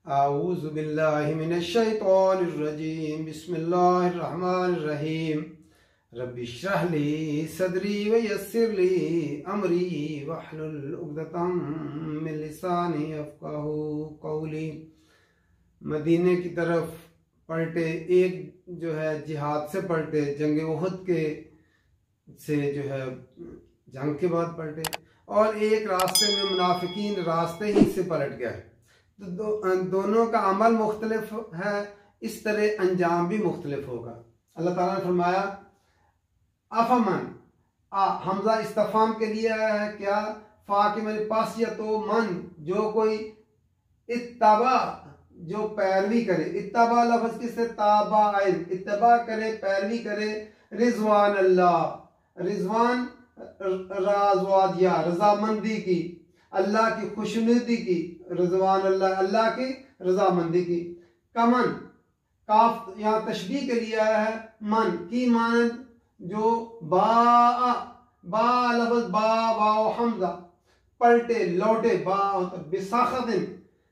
आऊज़ु बिल्लाहि मिनश शैतानिर रजीम बिस्मिल्लाहिर रहमानिर रहीम रब्बि इश्रह ली सदरी व यस्सिर ली अमरी वहलुल उक़दतम मिन लिसानी यफ़क़हू क़ौली। मदीने की तरफ पलटे, एक जो है जिहाद से पलटे, जंग उहद के से जो है जंग के बाद पलटे, और एक रास्ते में मुनाफिकीन रास्ते ही से पलट गया। तो दोनों का अमल मुख्तलिफ है, इस तरह अंजाम भी मुख्तलिफ होगा। अल्लाह ताला ने फरमाया अफमन, हमजा इस्तफाम के लिए आया है क्या, फा के मेरे पास, या तो मन जो कोई इत्तबा जो पैरवी करे, इत्तबा लफ्ज किससे, ताबा आइन, इत्तबा करे पैरवी करे, रिजवान अल्लाह, रिजवान राजवादिया रजामंदी की, अल्लाह की खुशनुदी की, रिजवान अल्लाह अल्लाह की रजामंदी की। कमन, काफ यहाँ तशबीह के लिए आया है, मन की मानद जो बा लफ्ज बा वाओ हमजा पलटे लौटे, बिसाखतिन,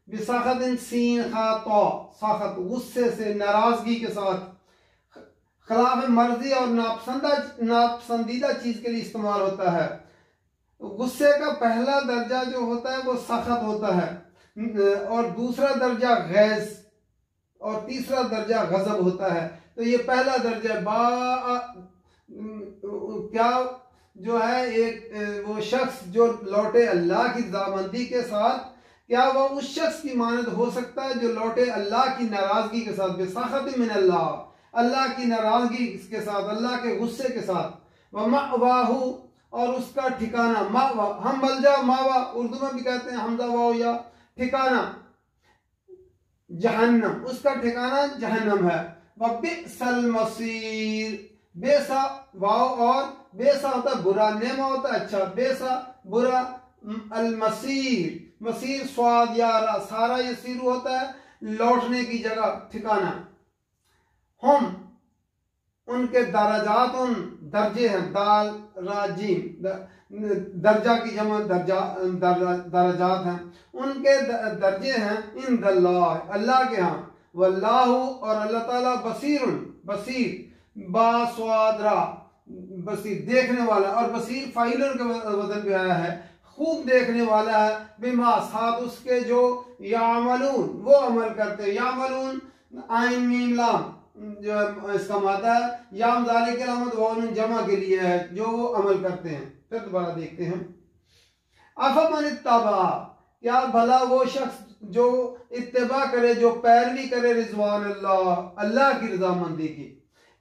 बिसाखतिन सीन खा तो, साखत गुस्से से नाराजगी के साथ, खिलाफ मर्जी और नापसंदीदा चीज के लिए इस्तेमाल होता है। गुस्से का पहला दर्जा जो होता है वो सख्त होता है, और दूसरा दर्जा गैस, और तीसरा दर्जा गजब होता है। तो ये पहला दर्जा क्या जो है, एक वो शख्स जो लौटे अल्लाह की रज़ामंदी के साथ, क्या वो उस शख्स की मानद हो सकता है जो लौटे अल्लाह की नाराजगी के साथ, बेसाखत मिन अल्लाह, अल्लाह की नाराजगी के साथ, अल्लाह के गुस्से के साथ। व मअवाहु, और उसका ठिकाना, मावा हम मलजा मावा उर्दू में भी कहते हैं, हमजा वाओ या ठिकाना, जहन्नम, उसका ठिकाना जहन्नम है। व बिसल मसीर, बेसा वाओ और बेसा होता है बुरा, नेमा होता है अच्छा, बेसा बुरा, अल मसीर, मसीर स्वाद यारा, सारा यसीरू होता है लौटने की जगह, ठिकाना। हम उनके दराजात, उन दर्जे हैं, दाल राजीम दर्जा की जमा दराजात हैं, उनके दर्जे हैं इन दल्लाह अल्लाह के यहाँ, वल्लाहु और अल्लाह ताला बसीरुन, बसीर बास्वादरा, बसीर देखने वाला, और बसीर फाइलर के वजन पे आया है, खूब देखने वाला है, बिमा साथ उसके जो यामलून वो अमल करते, यामलून आइन मीम लाम जो इसका मादा है, याम जाले के अलामत वाउन जमा के लिए है, जो वो अमल करते हैं। फिर दोबारा देखते हैं, अफमन इत्तबा, क्या भला वो शख्स जो इत्तबा करे, जो पैरवी करे, रिजवान अल्लाह अल्लाह की रजामंदी की।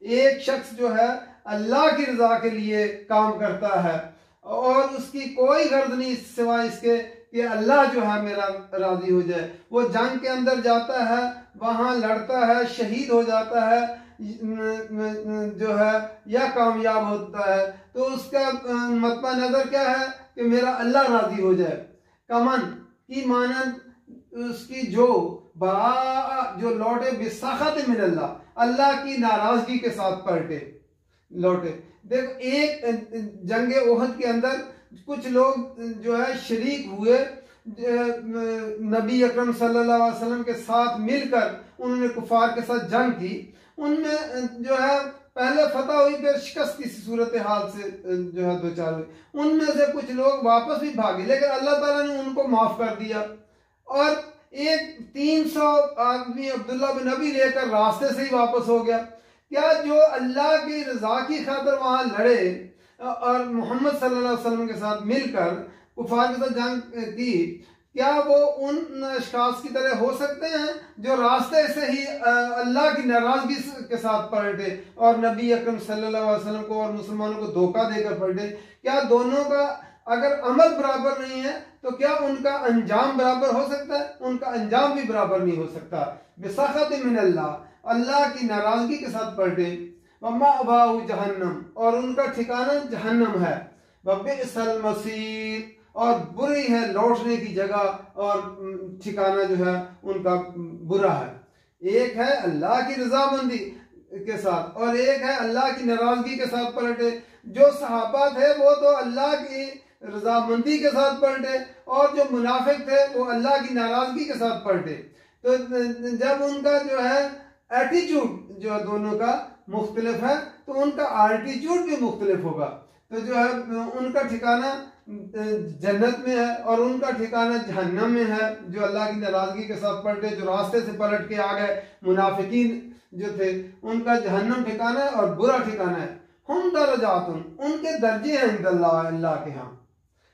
एक शख्स जो है अल्लाह की रजा के लिए काम करता है और उसकी कोई गर्ज नहीं सिवाय इसके कि अल्लाह जो है मेरा राजी हो जाए, वो जंग के अंदर जाता है, वहां लड़ता है, शहीद हो जाता है जो है, या कामयाब होता है, तो उसका मतबा नजर क्या है कि मेरा अल्लाह राजी हो जाए। कमन की मानद उसकी जो जो लौटे बिसाखत मिन अल्लाह, अल्लाह की नाराजगी के साथ पलटे लौटे। देखो एक जंगे ओहद के अंदर कुछ लोग जो है शरीक हुए, नबी अकरम सल्लल्लाहु अलैहि वसल्लम के साथ मिलकर उन्होंने कुफार के साथ जंग की, उनमें जो है पहले फतह हुई, फिर शिकस्त की सूरत हाल से जो है दो चार हुई, उनमें से कुछ लोग वापस भी भागे, लेकिन अल्लाह ताला ने उनको माफ कर दिया, और एक 300 आदमी अब्दुल्ला बिन नबी लेकर रास्ते से ही वापस हो गया। क्या जो अल्लाह की रजा की खातिर वहां लड़े और मोहम्मद सल्लल्लाहु अलैहि वसल्लम के साथ मिलकर कुफार के साथ जंग की, क्या वो उन अशखास की तरह हो सकते हैं जो रास्ते से ही अल्लाह की नाराजगी के साथ पलटे और नबी अकरम सल्लल्लाहु अलैहि वसल्लम को और मुसलमानों को धोखा देकर पलटे? क्या दोनों का अगर अमल बराबर नहीं है तो क्या उनका अंजाम बराबर हो सकता है? उनका अंजाम भी बराबर नहीं हो सकता। बिसाखत मिन अल्लाह, अल्लाह की नाराजगी के साथ पलटे, वमाअवाहु जहन्नम, और उनका ठिकाना जहन्नम है, वबिअसल मसीर, और बुरी है लौटने की जगह और ठिकाना जो है उनका बुरा है। एक है अल्लाह की रजामंदी के साथ और एक है अल्लाह की नाराजगी के साथ पलटे। जो सहाबा थे वो तो अल्लाह की रजामंदी के साथ पलटे और जो मुनाफिक थे वो अल्लाह की नाराजगी के साथ पलटे। तो जब उनका जो है एटीट्यूड जो दोनों का मुख्तलिफ है तो उनका आल्टीट्यूड भी मुख्तलिफ होगा। तो जो है उनका ठिकाना जन्नत में है और उनका ठिकाना जहन्नम में है, जो अल्लाह की नाराजगी के साथ पलटे, जो रास्ते से पलट के आ गए मुनाफिकीन जो थे, उनका जहन्नम ठिकाना है और बुरा ठिकाना है। हम दरजातुन, उनके दर्जे हैं इंदल्लाह, अल्लाह के यहाँ।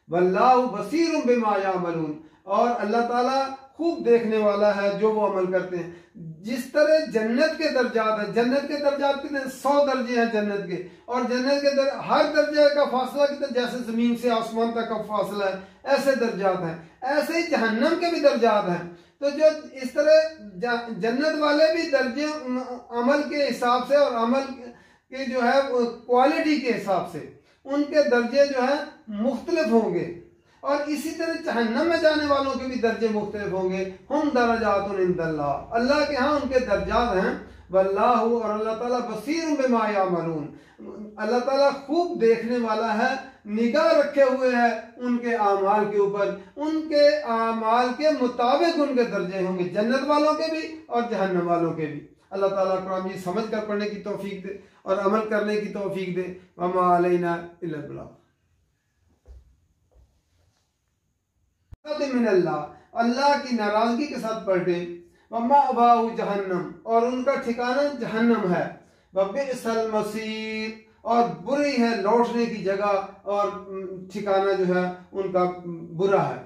वल्लाहु बसीरुम बिमा यामलून, और अल्लाह ताला खूब देखने वाला है जो वो अमल करते हैं। जिस तरह जन्नत के दर्जात है, जन्नत के दर्जात कितने 100 दर्जे हैं जन्नत के, और जन्नत के हर दर्जे का फासला कितना, जैसे जमीन से आसमान तक का फासला है, ऐसे दर्जात हैं। ऐसे ही जहन्नम के भी दर्जात हैं। तो जो इस तरह जन्नत वाले भी दर्जे अमल के हिसाब से और अमल के जो है क्वालिटी के हिसाब से उनके दर्जे जो है मुख्तलिफ होंगे, और इसी तरह जहन्नम में जाने वालों के भी दर्जे मुख्तलिफ होंगे। हम दरजातुन इंदल्लाह, अल्लाह के यहाँ उनके दर्जात हैं। वल्लाहु, और अल्लाह ताला बसीरुम बिमा यामलून, अल्लाह ताला खूब देखने वाला है, निगाह रखे हुए है उनके आमाल के ऊपर। उनके आमाल के मुताबिक उनके दर्जे होंगे, जन्नत वालों के भी और जहन्नम वालों के भी। अल्लाह ताला कुरान जी समझ कर पढ़ने की तौफीक दे और अमल करने की तौफीक दे। वमा अलैना इल्लल बलाग। अल्लाह की नाराजगी के साथ पलटे। वम्मा अबाहु जहन्नम, और उनका ठिकाना जहन्नम है। वबिअसल मसीर, और बुरी है लौटने की जगह और ठिकाना जो है उनका बुरा है।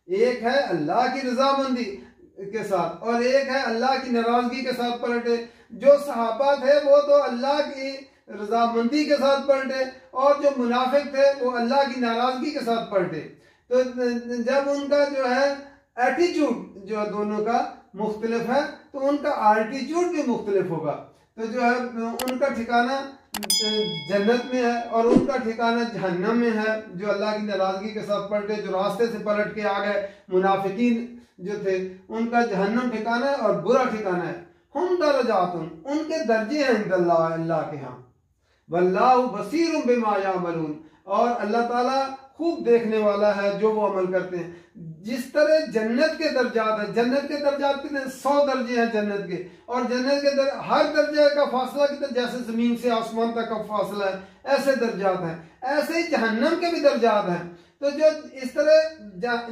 एक है अल्लाह की रजामंदी के साथ और एक है अल्लाह की नाराजगी के साथ पलटे। जो सहाबा थे वो तो अल्लाह की रजामंदी के साथ पलटे, और जो मुनाफिक थे वो अल्लाह की नाराजगी के साथ पलटे। तो जब उनका जो है एटीट्यूड जो दोनों का मुख्तलिफ है तो उनका आल्टीट्यूड भी मुख्तलिफ होगा। तो जो है उनका ठिकाना जन्नत में है और उनका ठिकाना जहन्नम में है, जो अल्लाह की नाराजगी के साथ पलटे, जो रास्ते से पलट के आ गए मुनाफिकीन जो थे, उनका जहन्नम ठिकाना है और बुरा ठिकाना है। हम दरजातुन, उनके दर्जे हैं इंदल्लाह, अल्लाह के यहाँ। वल्लाहु बसीरुम बिमा यामलून, और अल्लाह ताला खूब देखने वाला है जो वो अमल करते हैं। जिस तरह जन्नत के दर्जात है, जन्नत के दर्जात कितने 100 दर्जे हैं जन्नत के, और जन्नत के हर दर्जे का फासला कितना, जैसे जमीन से आसमान तक का फासला है, ऐसे दर्जात हैं। ऐसे ही जहन्नम के भी दर्जात हैं। तो जो इस तरह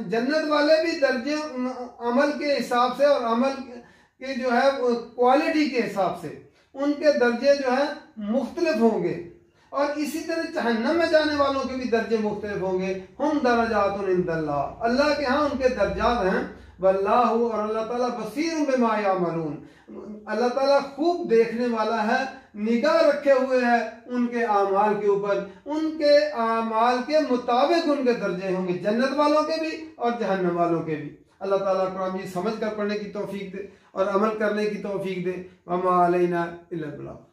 जन्नत वाले भी दर्जे अमल के हिसाब से और अमल के जो है क्वालिटी के हिसाब से उनके दर्जे जो है मुख्तलिफ होंगे, और इसी तरह जहन्नम में जाने वालों के भी दर्जे मुख्तलिफ होंगे। हम दरजातुन इंदल्लाह, अल्लाह के यहाँ उनके दर्जात हैं। वल्लाहु, और अल्लाह ताला बसीरुम बिमा यामलून, अल्लाह ताला खूब देखने वाला है, निगाह रखे हुए है उनके आमाल के ऊपर। उनके आमाल के मुताबिक उनके दर्जे होंगे, जन्नत वालों के भी और जहन्नम वालों के भी। अल्लाह ताला कुरान जी समझ कर पढ़ने की तौफीक दे और अमल करने की तौफीक दे। वमा अलैना इल्लल बलाग।